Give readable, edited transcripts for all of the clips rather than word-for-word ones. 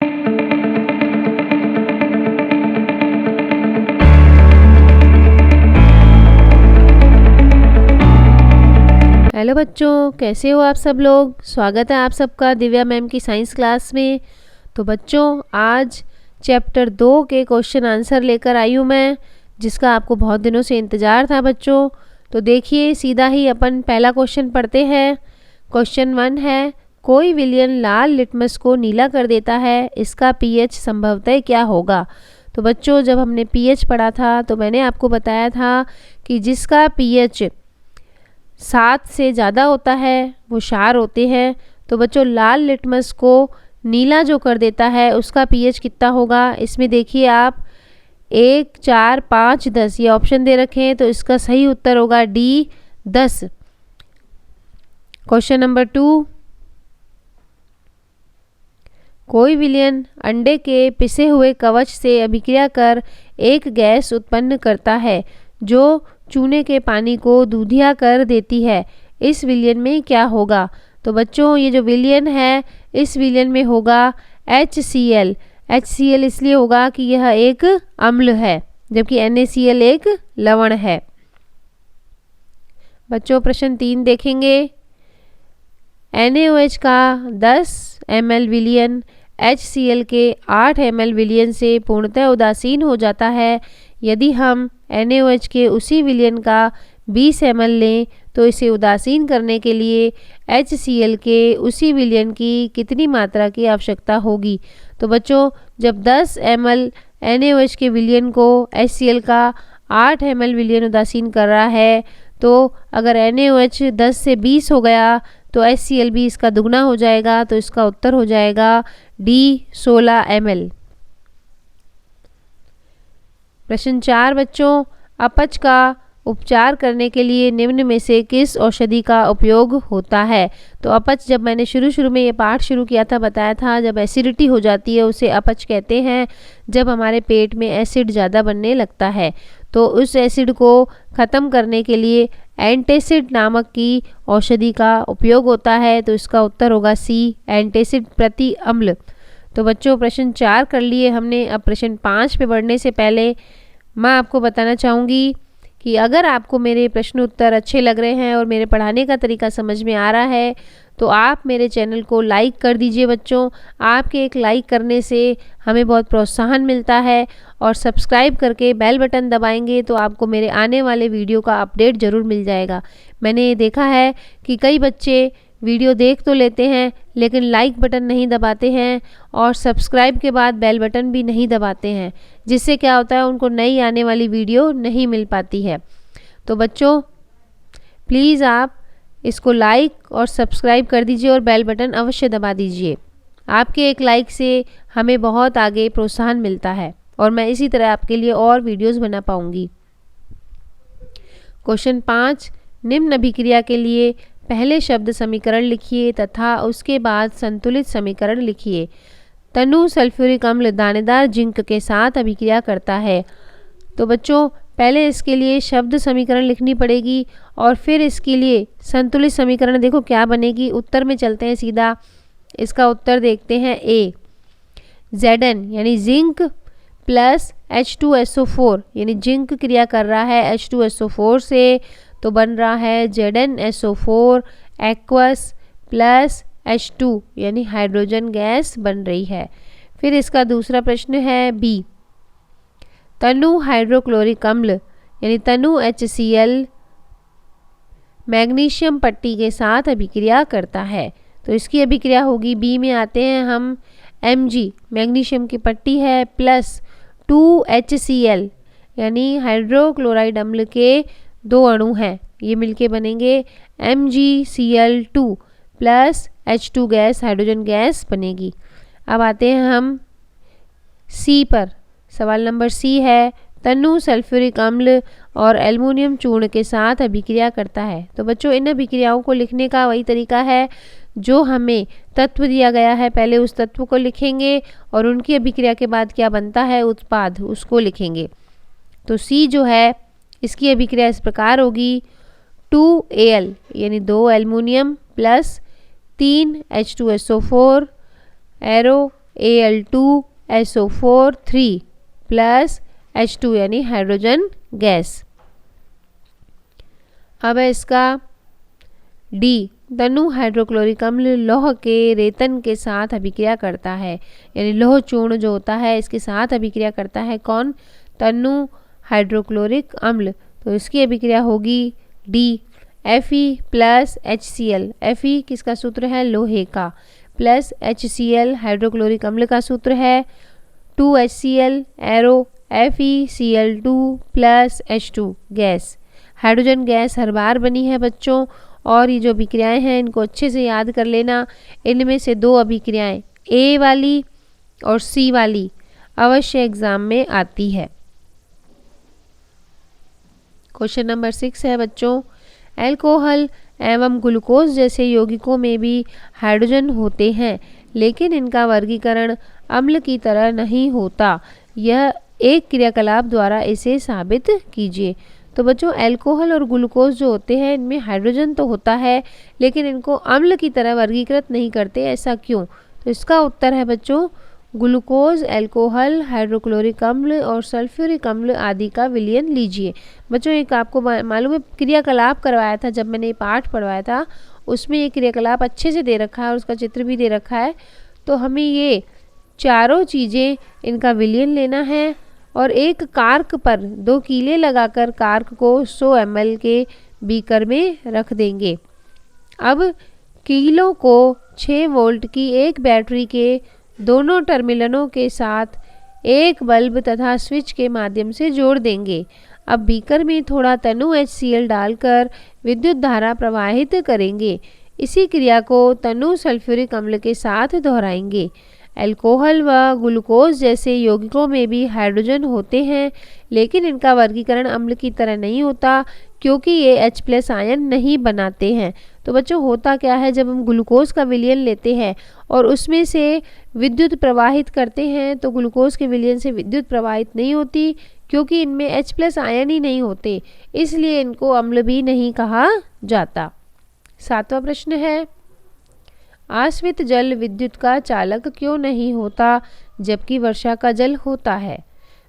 Hello बच्चों, कैसे हो आप सब लोग। स्वागत है आप सबका दिव्या मैम की साइंस क्लास में। तो बच्चों, आज चैप्टर 2 के क्वेश्चन आंसर लेकर आई हूँ मैं, जिसका आपको बहुत दिनों से इंतज़ार था बच्चों। तो देखिए, सीधा ही अपन पहला क्वेश्चन पढ़ते हैं। क्वेश्चन 1 है, कोई विलयन लाल लिटमस को नीला कर देता है, इसका पीएच संभवतः क्या होगा। तो बच्चों, जब हमने पीएच पढ़ा था तो मैंने आपको बताया था कि जिसका पीएच 7 से ज़्यादा होता है वो क्षार होते हैं। तो बच्चों, लाल लिटमस को नीला जो कर देता है उसका पीएच कितना होगा। इसमें देखिए आप 1, 4, 5, 10 ये ऑप्शन दे रखे हैं, तो इसका सही उत्तर होगा डी 10। क्वेश्चन नंबर 2, कोई विलयन अंडे के पिसे हुए कवच से अभिक्रिया कर एक गैस उत्पन्न करता है जो चूने के पानी को दूधिया कर देती है, इस विलयन में क्या होगा। तो बच्चों, ये जो विलयन है इस विलयन में होगा HCl। HCl इसलिए होगा कि यह एक अम्ल है, जबकि NaCl एक लवण है। बच्चों, प्रश्न 3 देखेंगे। NaOH का 10 ml विलयन HCl के 8 ml विलयन से पूर्णतः उदासीन हो जाता है। यदि हम NaOH के उसी विलयन का 20 ml लें तो इसे उदासीन करने के लिए HCl के उसी विलयन की कितनी मात्रा की आवश्यकता होगी। तो बच्चों, जब 10 ml NaOH के विलयन को HCl का 8 ml विलयन उदासीन कर रहा है, तो अगर NaOH 10 से 20 हो गया तो HCl भी इसका दुगना हो जाएगा। तो इसका उत्तर हो जाएगा डी 16 ml। प्रश्न 4 बच्चों, अपच का उपचार करने के लिए निम्न में से किस औषधि का उपयोग होता है। तो अपच, जब मैंने शुरू में ये पाठ शुरू किया था बताया था, जब एसिडिटी हो जाती है उसे अपच कहते हैं। जब हमारे पेट में एसिड ज़्यादा बनने लगता है तो उस एसिड को ख़त्म करने के लिए एंटासिड नामक की औषधि का उपयोग होता है। तो इसका उत्तर होगा सी, एंटासिड प्रति अम्ल। तो बच्चों, प्रश्न 4 कर लिए हमने। अब प्रश्न 5 पे बढ़ने से पहले मैं आपको बताना चाहूँगी कि अगर आपको मेरे प्रश्न उत्तर अच्छे लग रहे हैं और मेरे पढ़ाने का तरीका समझ में आ रहा है तो आप मेरे चैनल को लाइक कर दीजिए बच्चों। आपके एक लाइक करने से हमें बहुत प्रोत्साहन मिलता है, और सब्सक्राइब करके बेल बटन दबाएंगे तो आपको मेरे आने वाले वीडियो का अपडेट ज़रूर मिल जाएगा। मैंने देखा है कि कई बच्चे वीडियो देख तो लेते हैं लेकिन लाइक बटन नहीं दबाते हैं और सब्सक्राइब के बाद बेल बटन भी नहीं दबाते हैं, जिससे क्या होता है उनको नई आने वाली वीडियो नहीं मिल पाती है। तो बच्चों, प्लीज़ आप इसको लाइक और सब्सक्राइब कर दीजिए और बेल बटन अवश्य दबा दीजिए। आपके एक लाइक से हमें बहुत आगे प्रोत्साहन मिलता है और मैं इसी तरह आपके लिए और वीडियोस बना पाऊँगी। क्वेश्चन 5, निम्न अभिक्रिया के लिए पहले शब्द समीकरण लिखिए तथा उसके बाद संतुलित समीकरण लिखिए। तनु सल्फ्यूरिक अम्ल दानेदार जिंक के साथ अभिक्रिया करता है। तो बच्चों, पहले इसके लिए शब्द समीकरण लिखनी पड़ेगी और फिर इसके लिए संतुलित समीकरण देखो क्या बनेगी। उत्तर में चलते हैं सीधा। इसका उत्तर देखते हैं ए। Zn यानी जिंक प्लस H2SO4 यानी जिंक क्रिया कर रहा है H2SO4 से, तो बन रहा है ZnSO4 एक्वस प्लस H2 यानी हाइड्रोजन गैस बन रही है। फिर इसका दूसरा प्रश्न है बी। तनु हाइड्रोक्लोरिक अम्ल यानी तनु HCl मैग्नीशियम पट्टी के साथ अभिक्रिया करता है। तो इसकी अभिक्रिया होगी, बी में आते हैं हम, Mg मैग्नीशियम की पट्टी है प्लस 2HCl यानी हाइड्रोक्लोराइड अम्ल के 2 अणु हैं, ये मिलके बनेंगे MgCl2 plus H2 gas, hydrogen gas बनेगी। अब आते हैं हम सी पर। सवाल नंबर सी है, तनु सल्फ्यूरिक अम्ल और एल्युमिनियम चूर्ण के साथ अभिक्रिया करता है। तो बच्चों, इन अभिक्रियाओं को लिखने का वही तरीका है जो हमें तत्व दिया गया है, पहले उस तत्व को लिखेंगे और उनकी अभिक्रिया के बाद क्या बनता है उत्पाद, उसको लिखेंगे। तो सी जो है इसकी अभिक्रिया इस प्रकार होगी, 2Al यानी 2 aluminium plus 3 H2SO4 arrow Al2SO4 3 plus H2 यानी हाइड्रोजन गैस। अब है इसका डी, तनु हाइड्रोक्लोरिक अम्ल लौह के रेतन के साथ अभिक्रिया करता है, यानी लौह चूर्ण जो होता है इसके साथ अभिक्रिया करता है कौन, तनु हाइड्रोक्लोरिक अम्ल। तो इसकी अभिक्रिया होगी D, Fe plus HCl। Fe किसका सूत्र है, लोहे का, प्लस HCl हाइड्रोक्लोरिक अम्ल का सूत्र है 2HCl arrow FeCl2 plus H2 gas. Hydrogen gas हर बार बनी है बच्चों, और ये जो अभिक्रियाएं हैं इनको अच्छे से याद कर लेना। इनमें से दो अभिक्रियाएं ए वाली और सी वाली अवश्य एग्जाम में आती है। क्वेश्चन नंबर 6 है बच्चों, अल्कोहल एवं ग्लूकोज जैसे यौगिकों में भी हाइड्रोजन होते हैं, लेकिन इनका वर्गीकरण अम्ल की तरह नहीं होता। यह एक क्रियाकलाप द्वारा इसे साबित कीजिए। तो बच्चों अल्कोहल और ग्लूकोज जो होते हैं इनमें हाइड्रोजन तो होता है, लेकिन इनको अम्ल की तरह वर्गीकृत नहीं करते, ऐसा क्यों? तो इसका उत्तर है बच्चों, ग्लूकोज, अल्कोहल, हाइड्रोक्लोरिक अम्ल और सल्फ्यूरिक अम्ल आदि का विलयन लीजिए। बच्चों एक आपको मालूम है क्रियाकलाप करवाया था जब मैंने ये पाठ पढ़वाया था, उसमें ये क्रियाकलाप अच्छे से दे रखा है और उसका चित्र भी दे रखा है। तो हमें ये चारों चीज़ें इनका विलयन लेना है और एक कार्क पर 2 कीले लगाकर कार्क को 100 ml के बीकर में रख देंगे। अब कीलों को 6 वोल्ट की एक बैटरी के दोनों टर्मिनलों के साथ एक बल्ब तथा स्विच के माध्यम से जोड़ देंगे। अब बीकर में थोड़ा तनु HCl डालकर विद्युत धारा प्रवाहित करेंगे। इसी क्रिया को तनु सल्फ्यूरिक अम्ल के साथ दोहराएंगे। अल्कोहल व ग्लूकोज जैसे यौगिकों में भी हाइड्रोजन होते हैं, लेकिन इनका वर्गीकरण अम्ल की तरह नहीं होता, क्योंकि ये H+ आयन नहीं बनाते हैं। तो बच्चों होता क्या है, जब हम ग्लूकोज का विलयन लेते हैं और उसमें से विद्युत प्रवाहित करते हैं तो ग्लूकोज के विलयन से विद्युत प्रवाहित नहीं होती, क्योंकि इनमें H+ आयन ही नहीं होते, इसलिए इनको अम्ल भी नहीं कहा जाता। 7वां प्रश्न है, आश्रित जल विद्युत का चालक क्यों नहीं होता जबकि वर्षा का जल होता है?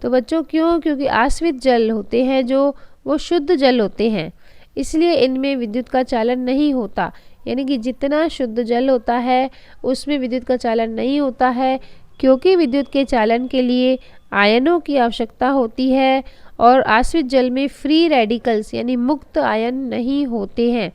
तो बच्चों क्यों? क्योंकि आश्रित जल होते हैं जो वो शुद्ध जल होते हैं, इसलिए इनमें विद्युत का चालन नहीं होता। यानी कि जितना शुद्ध जल होता है उसमें विद्युत का चालन नहीं होता है, क्योंकि विद्युत के चालन के लिए आयनों की आवश्यकता होती है और आश्रित जल में फ्री रेडिकल्स यानी मुक्त आयन नहीं होते हैं।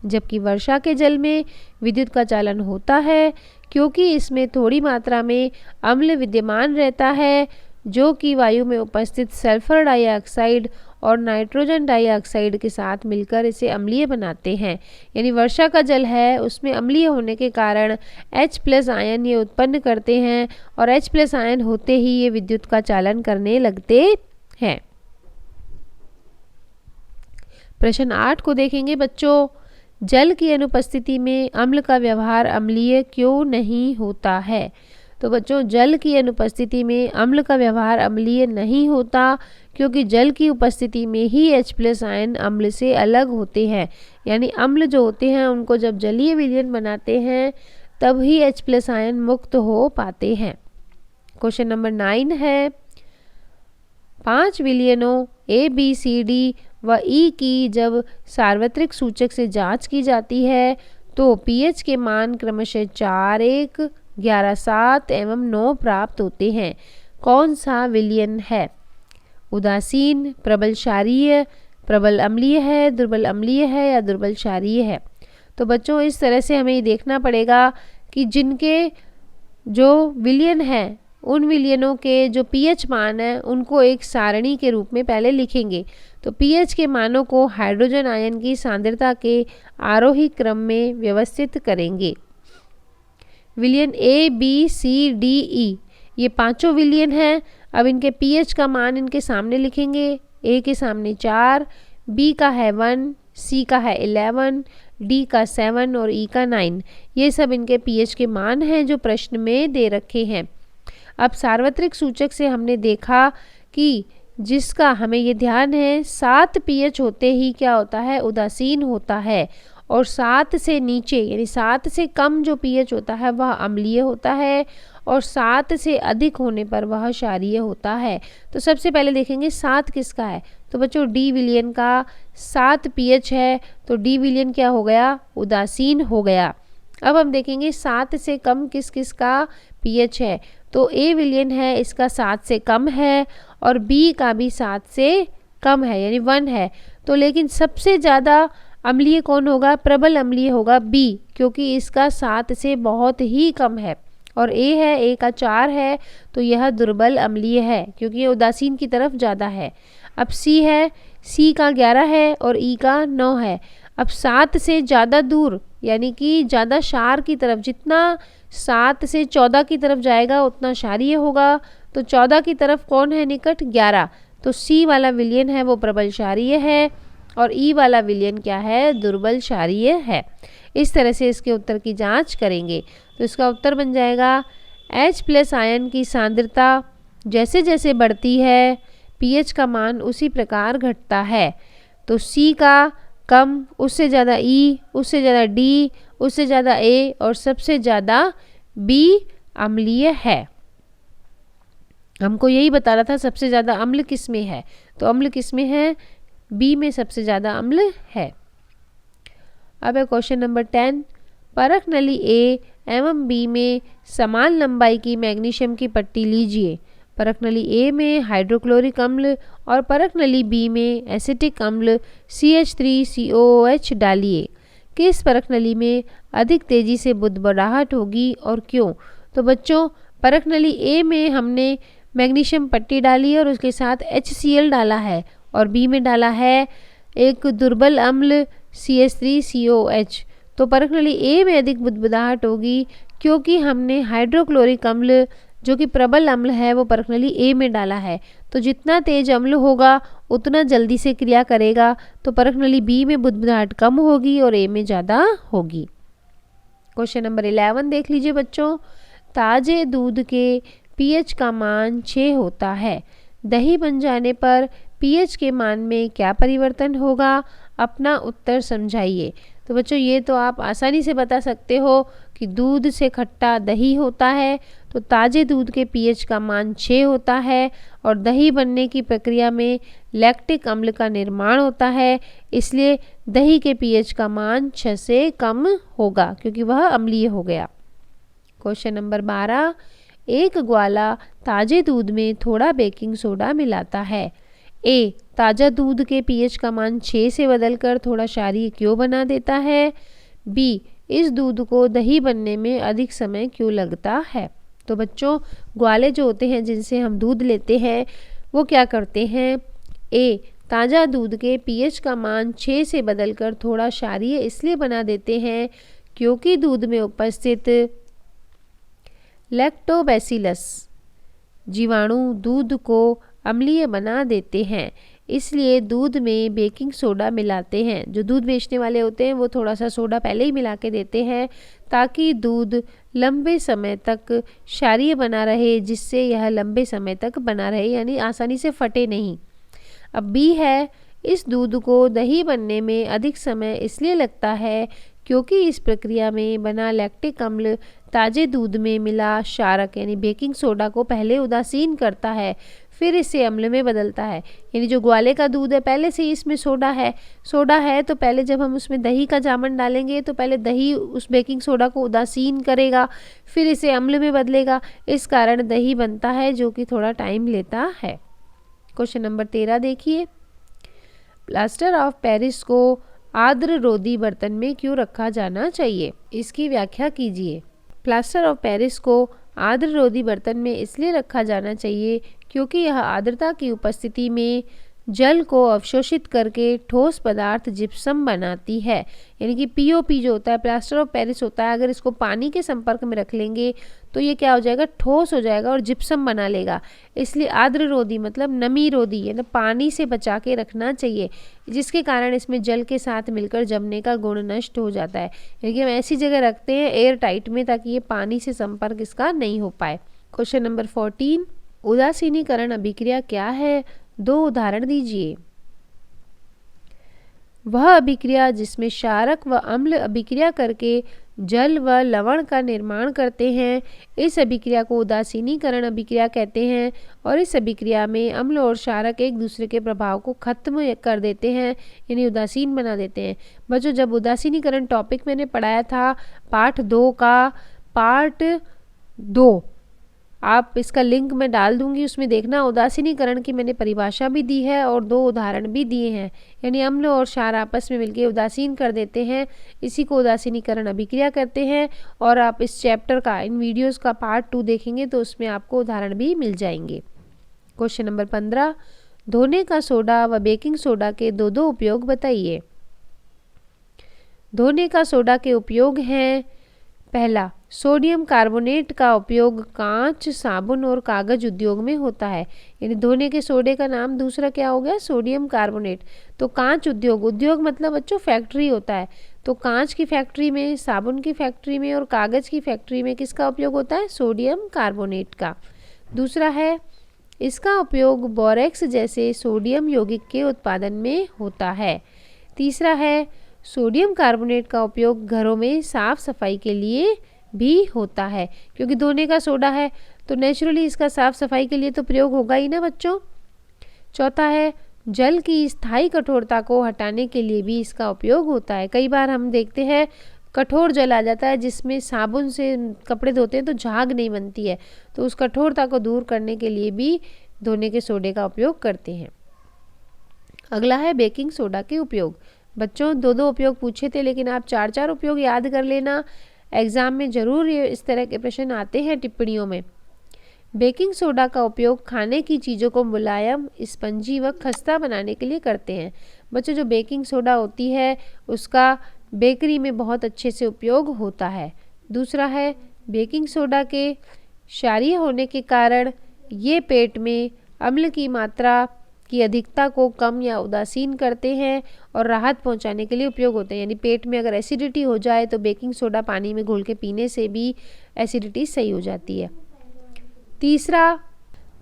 जबकि वर्षा के जल में विद्युत का चालन होता है, क्योंकि इसमें थोड़ी मात्रा में अम्ल विद्यमान रहता है, जो कि वायु में उपस्थित सल्फर डाइऑक्साइड और नाइट्रोजन डाइऑक्साइड के साथ मिलकर इसे अम्लीय बनाते हैं। यानी वर्षा का जल है उसमें अम्लीय होने के कारण H+ आयन ये उत्पन्न करते हैं, और H+ आयन होते ही ये विद्युत का चालन करने लगते हैं। प्रश्न 8 को देखेंगे बच्चों, जल की अनुपस्थिति में अम्ल का व्यवहार अम्लीय क्यों नहीं होता है? तो बच्चों जल की अनुपस्थिति में अम्ल का व्यवहार अम्लीय नहीं होता, क्योंकि जल की उपस्थिति में ही H+ आयन अम्ल से अलग होते हैं। यानी अम्ल जो होते हैं उनको जब जलीय विलयन बनाते हैं तब ही H+ आयन मुक्त हो पाते हैं। क्वेश्चन नंबर 9 है, 5 विलयनों A, B, C, D व E की जब सार्वत्रिक सूचक से जांच की जाती है तो pH के मान क्रमशः 4, 1, 11, 7 एवं 9 प्राप्त होते हैं। कौन सा विलयन है? उदासीन, प्रबल क्षारीय, प्रबल अम्लीय है, दुर्बल अम्लीय है या दुर्बल क्षारीय है? तो बच्चों इस तरह से हमें ये देखना पड़ेगा कि जिनके जो विलयन है उन विलयनों के जो pH मान है उनको एक सारणी के रूप में पहले लिखेंगे। तो pH के मानों को हाइड्रोजन आयन की सांद्रता के आरोही क्रम में व्यवस्थित करेंगे। विलयन A, B, C, D, E ये पांचों विलयन हैं। अब इनके pH का मान इनके सामने लिखेंगे। A के सामने 4, B का है 1, C का है 11, D का 7 और E का 9। ये सब इनके pH के मान हैं जो प्रश्न में दे रखे हैं। अब सार्वत्रिक सूचक से हमने देखा कि जिसका हमें ये ध्यान है 7 pH होते ही क्या होता है, उदासीन होता है, और 7 से नीचे यानी 7 से कम जो pH होता है वह अम्लीय होता है, और 7 से अधिक होने पर वह क्षारीय होता है। तो सबसे पहले देखेंगे 7 किसका है, तो बच्चों डी विलियन का 7 पीएच है, तो डी विलियन क्या हो गया, उदासीन हो गया। अब हम देखेंगे 7 से कम किस किस का पीएच है, तो ए विलियन है, इसका 7 से कम है, और बी का भी 7 से कम है यानी 1 है। तो लेकिन सबसे ज़्यादा अम्लीय कौन होगा, प्रबल अम्लीय होगा बी, क्योंकि इसका 7 से बहुत ही कम है। और ए है, ए का 4 है, तो यह दुर्बल अम्लीय है क्योंकि ये उदासीन की तरफ ज़्यादा है। अब सी है, सी का 11 है और ई का 9 है। अब 7 से ज़्यादा दूर यानी कि ज़्यादा क्षार की तरफ, जितना 7 से 14 की तरफ जाएगा उतना क्षारीय होगा। तो 14 की तरफ कौन है निकट, 11, तो सी वाला विलयन है वो प्रबल क्षारीय है और ई वाला विलयन क्या है, दुर्बल क्षारीय है। इस तरह से इसके उत्तर की जांच करेंगे। तो इसका उत्तर बन जाएगा H+ आयन की सांद्रता जैसे जैसे बढ़ती है पीएच का मान उसी प्रकार घटता है। तो सी का कम, उससे ज़्यादा ई, उससे ज़्यादा डी, उससे ज़्यादा ए और सबसे ज़्यादा बी अम्लीय है। हमको यही बता रहा था सबसे ज़्यादा अम्ल किस में है, तो अम्ल किस में है, बी में सबसे ज़्यादा अम्ल है। अब है क्वेश्चन नंबर 10, परख नली ए एवं बी में समान लंबाई की मैग्नीशियम की पट्टी लीजिए। परख नली ए में हाइड्रोक्लोरिक अम्ल और परख नली बी में एसिटिक अम्ल CH3COOH डालिए। किस परख नली में अधिक तेजी से बुदबुदाहट होगी और क्यों। तो बच्चों परख नली ए में हमने मैग्नीशियम पट्टी डाली है और उसके साथ HCl डाला है, और बी में डाला है एक दुर्बल अम्ल CH3COH। तो परख नली ए में अधिक बुदबुदाहट होगी क्योंकि हमने हाइड्रोक्लोरिक अम्ल जो कि प्रबल अम्ल है वो परख नली ए में डाला है। तो जितना तेज अम्ल होगा उतना जल्दी से क्रिया करेगा, तो परख नली बी में बुदबुदाहट कम होगी और ए में ज़्यादा होगी। क्वेश्चन नंबर 11 देख लीजिए बच्चों, ताजे दूध के पीएच का मान 6 होता है, दही बन जाने पर पीएच के मान में क्या परिवर्तन होगा, अपना उत्तर समझाइए। तो बच्चों ये तो आप आसानी से बता सकते हो कि दूध से खट्टा दही होता है, तो ताजे दूध के पीएच का मान 6 होता है और दही बनने की प्रक्रिया में लैक्टिक अम्ल का निर्माण होता है, इसलिए दही के पीएच का मान 6 से कम होगा क्योंकि वह अम्लीय हो गया। क्वेश्चन नंबर 12, एक ग्वाला ताजे दूध में थोड़ा बेकिंग सोडा मिलाता है। ए, ताज़ा दूध के पीएच का मान 6 से बदलकर थोड़ा क्षारीय क्यों बना देता है। बी, इस दूध को दही बनने में अधिक समय क्यों लगता है। तो बच्चों ग्वाले जो होते हैं जिनसे हम दूध लेते हैं वो क्या करते हैं, ए, ताज़ा दूध के पीएच का मान 6 से बदलकर थोड़ा क्षारीय इसलिए बना देते हैं क्योंकि दूध में उपस्थित लैक्टोबैसिलस जीवाणु दूध को अम्लीय बना देते हैं, इसलिए दूध में बेकिंग सोडा मिलाते हैं। जो दूध बेचने वाले होते हैं वो थोड़ा सा सोडा पहले ही मिला के देते हैं ताकि दूध लंबे समय तक क्षारीय बना रहे, जिससे यह लंबे समय तक बना रहे यानी आसानी से फटे नहीं। अब बी है, इस दूध को दही बनने में अधिक समय इसलिए लगता है क्योंकि इस प्रक्रिया में बना लैक्टिक अम्ल ताजे दूध में मिला क्षारक यानी बेकिंग सोडा को पहले उदासीन करता है, फिर इसे अम्ल में बदलता है। यानी जो ग्वाले का दूध है पहले से ही इसमें सोडा है तो पहले जब हम उसमें दही का जामन डालेंगे तो पहले दही उस बेकिंग सोडा को उदासीन करेगा, फिर इसे अम्ल में बदलेगा, इस कारण दही बनता है जो कि थोड़ा टाइम लेता है। क्वेश्चन नंबर 13 देखिए, प्लास्टर ऑफ पेरिस को आर्द्र रोधी बर्तन में क्यों रखा जाना चाहिए, इसकी व्याख्या कीजिए। प्लास्टर ऑफ पेरिस को आर्द्र रोधी बर्तन में इसलिए रखा जाना चाहिए क्योंकि यह आर्द्रता की उपस्थिति में जल को अवशोषित करके ठोस पदार्थ जिप्सम बनाती है। यानी कि पीओपी जो होता है प्लास्टर ऑफ पेरिस होता है, अगर इसको पानी के संपर्क में रख लेंगे तो ये क्या हो जाएगा, ठोस हो जाएगा और जिप्सम बना लेगा। इसलिए आर्द्र रोधी मतलब नमी रोधी यानी पानी से बचा के रखना चाहिए, जिसके कारण इसमें जल के साथ मिलकर जमने का गुण नष्ट हो जाता है। यानी कि हम ऐसी जगह रखते हैं एयर टाइट में ताकि ये पानी से संपर्क इसका नहीं हो पाए। क्वेश्चन नंबर 14, उदासीनीकरण अभिक्रिया क्या है, 2 उदाहरण दीजिए। वह अभिक्रिया जिसमें क्षारक व अम्ल अभिक्रिया करके जल व लवण का निर्माण करते हैं। इस अभिक्रिया को उदासीनीकरण अभिक्रिया कहते हैं और इस अभिक्रिया में अम्ल और क्षारक एक दूसरे के प्रभाव को खत्म कर देते हैं, यानी उदासीन बना देते हैं। बच्चों, जब उदासीनीकरण टॉपिक मैंने पढ़ाया था पाठ 2 का, पार्ट 2, आप इसका लिंक मैं डाल दूंगी, उसमें देखना। उदासीनीकरण की मैंने परिभाषा भी दी है और 2 उदाहरण भी दिए हैं, यानी अम्ल और क्षार आपस में मिलकर उदासीन कर देते हैं, इसी को उदासीनीकरण अभिक्रिया करते हैं। और आप इस चैप्टर का, इन वीडियोस का पार्ट 2 देखेंगे तो उसमें आपको उदाहरण भी मिल जाएंगे। क्वेश्चन नंबर 15, धोने का सोडा व बेकिंग सोडा के दो उपयोग बताइए। धोने का सोडा के उपयोग हैं, पहला, सोडियम कार्बोनेट का उपयोग कांच, साबुन और कागज उद्योग में होता है, यानी धोने के सोडे का नाम दूसरा क्या हो गया, सोडियम कार्बोनेट। तो कांच उद्योग, उद्योग मतलब बच्चों फैक्ट्री होता है, तो कांच की फैक्ट्री में, साबुन की फैक्ट्री में और कागज की फैक्ट्री में किसका उपयोग होता है, सोडियम कार्बोनेट का। दूसरा है, इसका उपयोग बोरेक्स जैसे सोडियम यौगिक के उत्पादन में होता है। तीसरा है, सोडियम कार्बोनेट का उपयोग घरों में साफ सफाई के लिए भी होता है, क्योंकि धोने का सोडा है तो नेचुरली इसका साफ सफाई के लिए तो प्रयोग होगा ही ना बच्चों। चौथा है, जल की स्थायी कठोरता को हटाने के लिए भी इसका उपयोग होता है। कई बार हम देखते हैं कठोर जल आ जाता है जिसमें साबुन से कपड़े धोते हैं तो झाग नहीं बनती है, तो उस कठोरता को दूर करने के लिए भी धोने के सोडे का उपयोग करते हैं। अगला है बेकिंग सोडा के उपयोग। बच्चों, 2 उपयोग पूछे थे, लेकिन आप 4 उपयोग याद कर लेना, एग्जाम में जरूर ये इस तरह के प्रश्न आते हैं टिप्पणियों में। बेकिंग सोडा का उपयोग खाने की चीज़ों को मुलायम, स्पंजी व खस्ता बनाने के लिए करते हैं। बच्चों, जो बेकिंग सोडा होती है उसका बेकरी में बहुत अच्छे से उपयोग होता है। दूसरा है, बेकिंग सोडा के क्षारीय होने के कारण ये पेट में अम्ल की मात्रा की अधिकता को कम या उदासीन करते हैं और राहत पहुंचाने के लिए उपयोग होते हैं, यानी पेट में अगर एसिडिटी हो जाए तो बेकिंग सोडा पानी में घोल के पीने से भी एसिडिटी सही हो जाती है। तीसरा,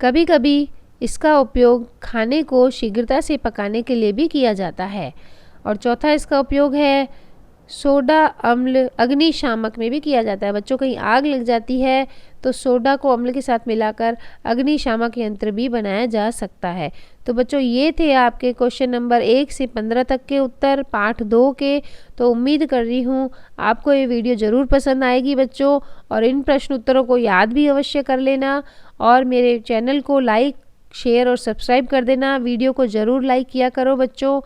कभी कभी इसका उपयोग खाने को शीघ्रता से पकाने के लिए भी किया जाता है। और चौथा, इसका उपयोग है सोडा अम्ल अग्निशामक में भी किया जाता है। बच्चों, कहीं आग लग जाती है तो सोडा को अम्ल के साथ मिलाकर अग्निशामक यंत्र भी बनाया जा सकता है। तो बच्चों, ये थे आपके क्वेश्चन नंबर 1 से 15 तक के उत्तर पाठ 2 के। तो उम्मीद कर रही हूँ आपको ये वीडियो ज़रूर पसंद आएगी बच्चों, और इन प्रश्न उत्तरों को याद भी अवश्य कर लेना और मेरे चैनल को लाइक, शेयर और सब्सक्राइब कर देना। वीडियो को ज़रूर लाइक किया करो बच्चों,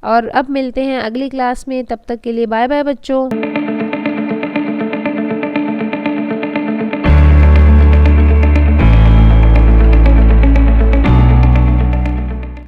और अब मिलते हैं अगली क्लास में। तब तक के लिए बाय बाय बच्चों।